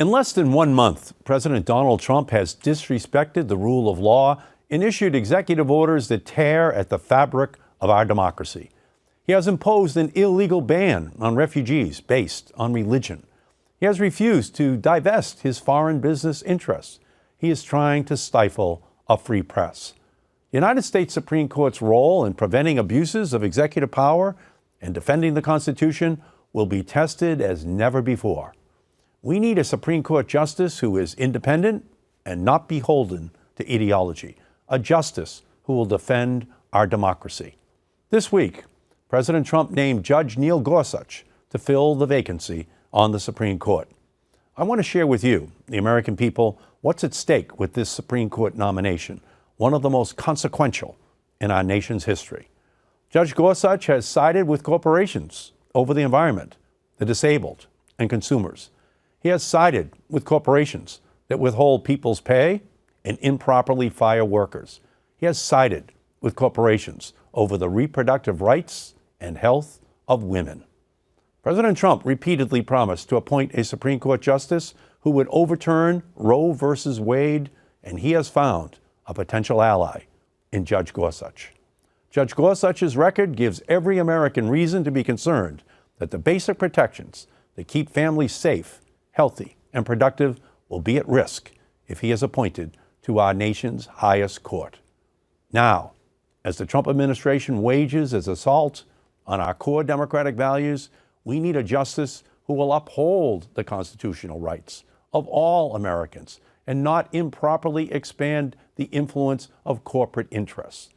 In less than 1 month, President Donald Trump has disrespected the rule of law and issued executive orders that tear at the fabric of our democracy. He has imposed an illegal ban on refugees based on religion. He has refused to divest his foreign business interests. He is trying to stifle a free press. The United States Supreme Court's role in preventing abuses of executive power and defending the Constitution will be tested as never before. We need a Supreme Court justice who is independent and not beholden to ideology, a justice who will defend our democracy. This week, President Trump named Judge Neil Gorsuch to fill the vacancy on the Supreme Court. I want to share with you, the American people, what's at stake with this Supreme Court nomination, one of the most consequential in our nation's history. Judge Gorsuch has sided with corporations over the environment, the disabled, and consumers. He has sided with corporations that withhold people's pay and improperly fire workers. He has sided with corporations over the reproductive rights and health of women. President Trump repeatedly promised to appoint a Supreme Court justice who would overturn Roe v. Wade, and he has found a potential ally in Judge Gorsuch. Judge Gorsuch's record gives every American reason to be concerned that the basic protections that keep families safe, healthy, and productive will be at risk if he is appointed to our nation's highest court. Now, as the Trump administration wages its assault on our core democratic values, we need a justice who will uphold the constitutional rights of all Americans and not improperly expand the influence of corporate interests.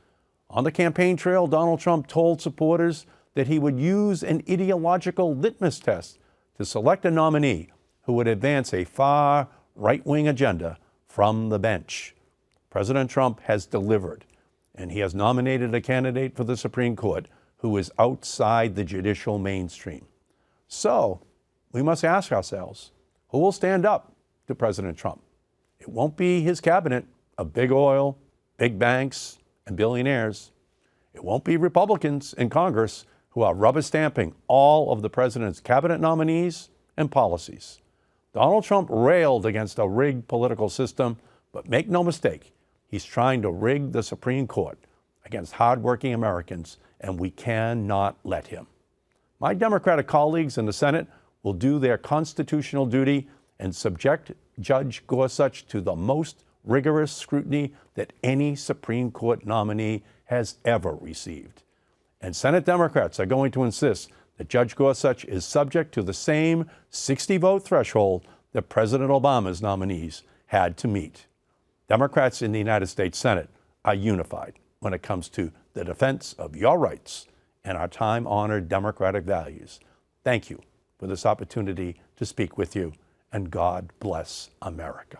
On the campaign trail, Donald Trump told supporters that he would use an ideological litmus test to select a nominee who would advance a far right-wing agenda from the bench. President Trump has delivered, and he has nominated a candidate for the Supreme Court who is outside the judicial mainstream. So, we must ask ourselves, who will stand up to President Trump? It won't be his cabinet of big oil, big banks, and billionaires. It won't be Republicans in Congress who are rubber stamping all of the president's cabinet nominees and policies. Donald Trump railed against a rigged political system, but make no mistake, he's trying to rig the Supreme Court against hardworking Americans, and we cannot let him. My Democratic colleagues in the Senate will do their constitutional duty and subject Judge Gorsuch to the most rigorous scrutiny that any Supreme Court nominee has ever received. And Senate Democrats are going to insist that Judge Gorsuch is subject to the same 60-vote threshold that President Obama's nominees had to meet. Democrats in the United States Senate are unified when it comes to the defense of your rights and our time-honored democratic values. Thank you for this opportunity to speak with you, and God bless America.